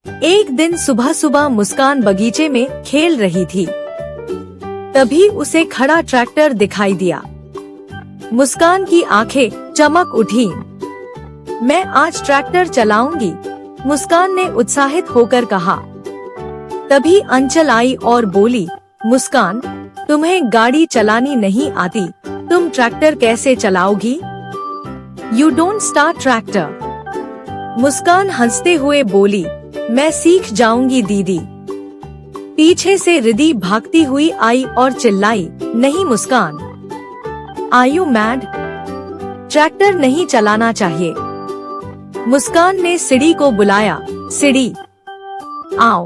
एक दिन सुबह सुबह मुस्कान बगीचे में खेल रही थी। तभी उसे खड़ा ट्रैक्टर दिखाई दिया। मुस्कान की आंखें चमक उठी। मैं आज ट्रैक्टर चलाऊंगी, मुस्कान ने उत्साहित होकर कहा। तभी अंचल आई और बोली, मुस्कान, तुम्हें गाड़ी चलानी नहीं आती, तुम ट्रैक्टर कैसे चलाओगी? You don't start tractor. Muskan हंसते हुए बोली, मैं सीख जाऊंगी दीदी। पीछे से रिद्धि भागती हुई आई और चिल्लाई, नहीं मुस्कान, आर यू मैड? ट्रैक्टर नहीं चलाना चाहिए। मुस्कान ने सिड़ी को बुलाया, सिड़ी, आओ,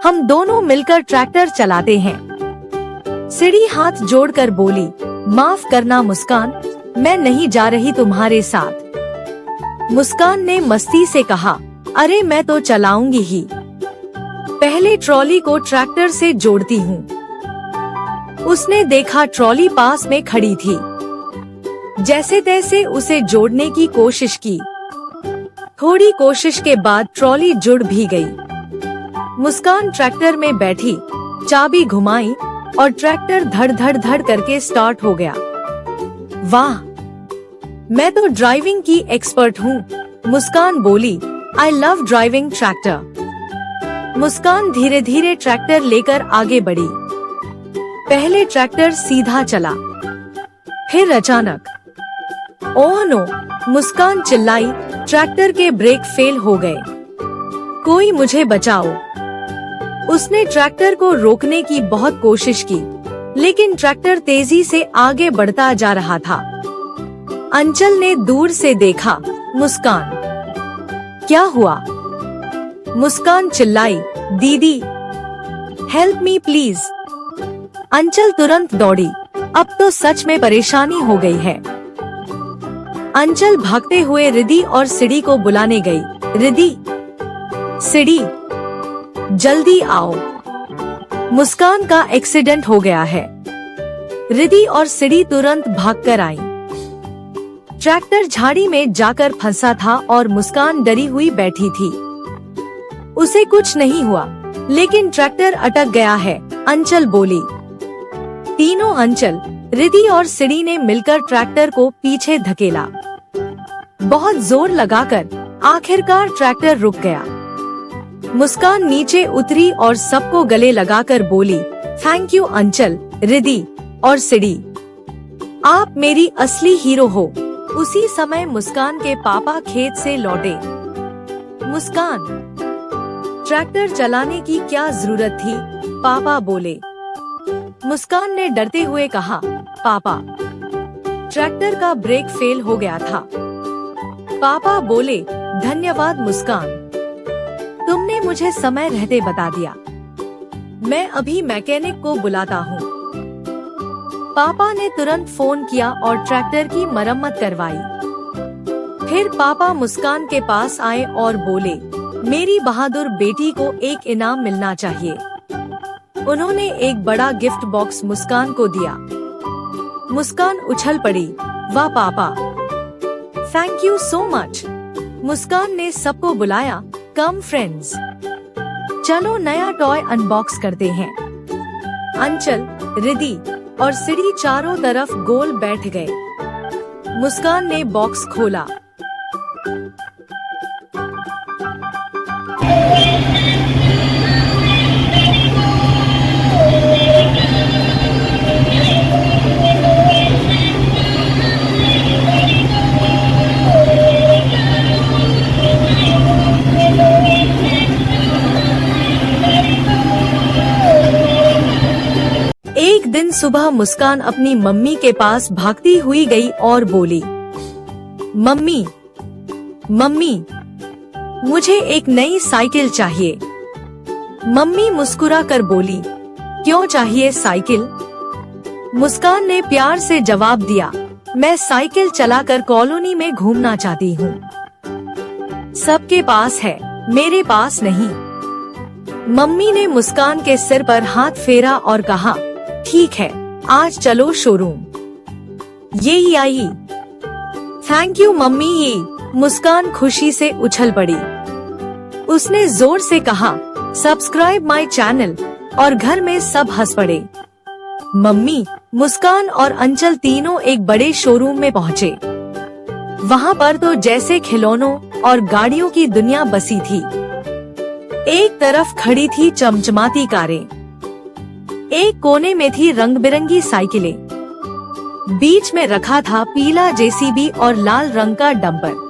हम दोनों मिलकर ट्रैक्टर चलाते हैं। सिड़ी हाथ जोड़कर बोली, माफ करना मुस्कान, मैं नहीं जा रही तुम्हारे साथ। मुस्कान ने मस्ती से कहा, अरे मैं तो चलाऊंगी ही, पहले ट्रॉली को ट्रैक्टर से जोड़ती हूँ। उसने देखा ट्रॉली पास में खड़ी थी। जैसे तैसे उसे जोड़ने की कोशिश की। थोड़ी कोशिश के बाद ट्रॉली जुड़ भी गई। मुस्कान ट्रैक्टर में बैठी, चाबी घुमाई और ट्रैक्टर धड़ धड़ धड़ करके स्टार्ट हो गया। वाह, मैं तो ड्राइविंग की एक्सपर्ट हूँ, मुस्कान बोली। I love driving tractor. Muskan धीरे धीरे ट्रैक्टर लेकर आगे बढ़ी। पहले ट्रैक्टर सीधा चला, फिर अचानक, ओह नो, मुस्कान चिल्लाई, ट्रैक्टर के ब्रेक फेल हो गए, कोई मुझे बचाओ। उसने ट्रैक्टर को रोकने की बहुत कोशिश की, लेकिन ट्रैक्टर तेजी से आगे बढ़ता जा रहा था। अंचल ने दूर से देखा, मुस्कान, क्या हुआ? मुस्कान चिल्लाई, दीदी, हेल्प मी प्लीज। अंचल तुरंत दौड़ी, अब तो सच में परेशानी हो गई है। अंचल भागते हुए रिद्धि और सिड़ी को बुलाने गई। रिद्धि, सिड़ी, जल्दी आओ, मुस्कान का एक्सीडेंट हो गया है। रिद्धि और सिड़ी तुरंत भागकर आई। ट्रैक्टर झाड़ी में जाकर फंसा था और मुस्कान डरी हुई बैठी थी। उसे कुछ नहीं हुआ, लेकिन ट्रैक्टर अटक गया है, अंचल बोली। तीनों अंचल, रिद्धि और सिड़ी ने मिलकर ट्रैक्टर को पीछे धकेला। बहुत जोर लगाकर आखिरकार ट्रैक्टर रुक गया। मुस्कान नीचे उतरी और सबको गले लगाकर बोली, थैंक यू अंचल, रिद्धि और सिड़ी, आप मेरी असली हीरो हो। उसी समय मुस्कान के पापा खेत से लौटे। मुस्कान, ट्रैक्टर चलाने की क्या जरूरत थी? पापा बोले। मुस्कान ने डरते हुए कहा, पापा, ट्रैक्टर का ब्रेक फेल हो गया था। पापा बोले, धन्यवाद मुस्कान, तुमने मुझे समय रहते बता दिया। मैं अभी मैकेनिक को बुलाता हूँ। पापा ने तुरंत फोन किया और ट्रैक्टर की मरम्मत करवाई। फिर पापा मुस्कान के पास आए और बोले, मेरी बहादुर बेटी को एक इनाम मिलना चाहिए। उन्होंने एक बड़ा गिफ्ट बॉक्स मुस्कान को दिया। मुस्कान उछल पड़ी, वाह पापा, थैंक यू सो मच। मुस्कान ने सबको बुलाया, कम फ्रेंड्स, चलो नया टॉय अनबॉक्स करते हैं। अंचल, रिद्धि और सिड़ी चारों तरफ गोल बैठ गए। मुस्कान ने बॉक्स खोला। एक दिन सुबह मुस्कान अपनी मम्मी के पास भागती हुई गई और बोली, मम्मी, मम्मी, मुझे एक नई साइकिल चाहिए। मम्मी मुस्कुरा कर बोली, क्यों चाहिए साइकिल? मुस्कान ने प्यार से जवाब दिया, मैं साइकिल चलाकर कॉलोनी में घूमना चाहती हूँ। सबके पास है, मेरे पास नहीं। मम्मी ने मुस्कान के सिर पर हाथ फेरा और कहा, ठीक है, आज चलो शोरूम। ये ही आई। Thank you mummy. ये मुस्कान खुशी से उछल पड़ी। उसने जोर से कहा, सब्सक्राइब माय चैनल, और घर में सब हंस पड़े। मम्मी, मुस्कान और अंचल तीनों एक बड़े शोरूम में पहुँचे। वहाँ पर तो जैसे खिलौनों और गाड़ियों की दुनिया बसी थी। एक तरफ खड़ी थी चमचमाती कारें, एक कोने में थी रंग बिरंगी साइकिलें, बीच में रखा था पीला जेसीबी और लाल रंग का डंपर,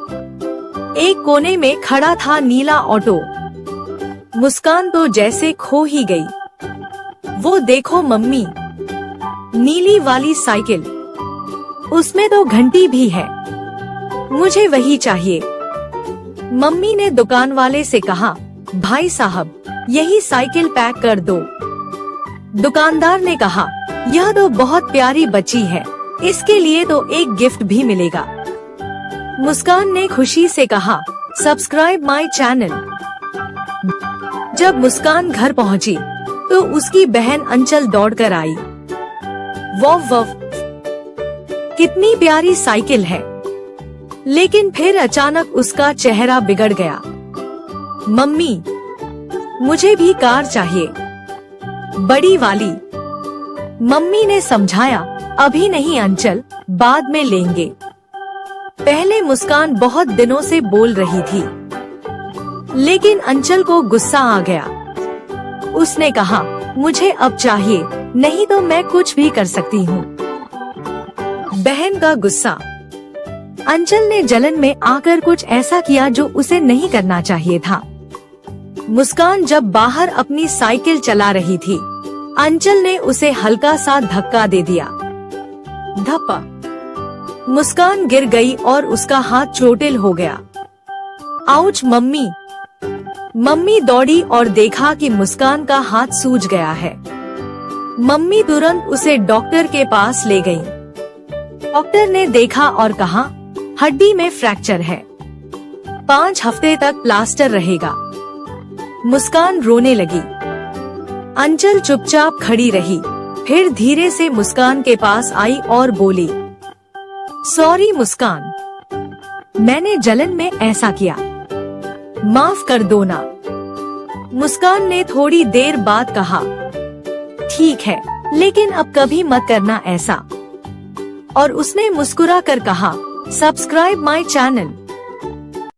एक कोने में खड़ा था नीला ऑटो। मुस्कान तो जैसे खो ही गई। वो देखो मम्मी, नीली वाली साइकिल, उसमें तो घंटी भी है, मुझे वही चाहिए। मम्मी ने दुकान वाले से कहा, भाई साहब, यही साइकिल पैक कर दो। दुकानदार ने कहा, यह तो बहुत प्यारी बच्ची है, इसके लिए तो एक गिफ्ट भी मिलेगा। मुस्कान ने खुशी से कहा, सब्सक्राइब माय चैनल। जब मुस्कान घर पहुंची तो उसकी बहन अंचल दौड़कर आई। वाह वाह, कितनी प्यारी साइकिल है। लेकिन फिर अचानक उसका चेहरा बिगड़ गया। मम्मी, मुझे भी कार चाहिए, बड़ी वाली। मम्मी ने समझाया, अभी नहीं अंचल, बाद में लेंगे। पहले मुस्कान बहुत दिनों से बोल रही थी, लेकिन अंचल को गुस्सा आ गया। उसने कहा, मुझे अब चाहिए, नहीं तो मैं कुछ भी कर सकती हूँ। बहन का गुस्सा। अंचल ने जलन में आकर कुछ ऐसा किया जो उसे नहीं करना चाहिए था। मुस्कान जब बाहर अपनी साइकिल चला रही थी, अंचल ने उसे हल्का सा धक्का दे दिया। धप्पा। मुस्कान गिर गई और उसका हाथ चोटिल हो गया। Ouch mummy. मम्मी दौड़ी और देखा कि मुस्कान का हाथ सूज गया है। मम्मी तुरंत उसे डॉक्टर के पास ले गई। डॉक्टर ने देखा और कहा, हड्डी में फ्रैक्चर है, 5 हफ्ते तक प्लास्टर रहेगा। मुस्कान रोने लगी। अंचल चुपचाप खड़ी रही, फिर धीरे से मुस्कान के पास आई और बोली, सॉरी मुस्कान, मैंने जलन में ऐसा किया, माफ कर दो ना। मुस्कान ने थोड़ी देर बाद कहा, ठीक है, लेकिन अब कभी मत करना ऐसा। और उसने मुस्कुरा कर कहा, सब्सक्राइब माय चैनल।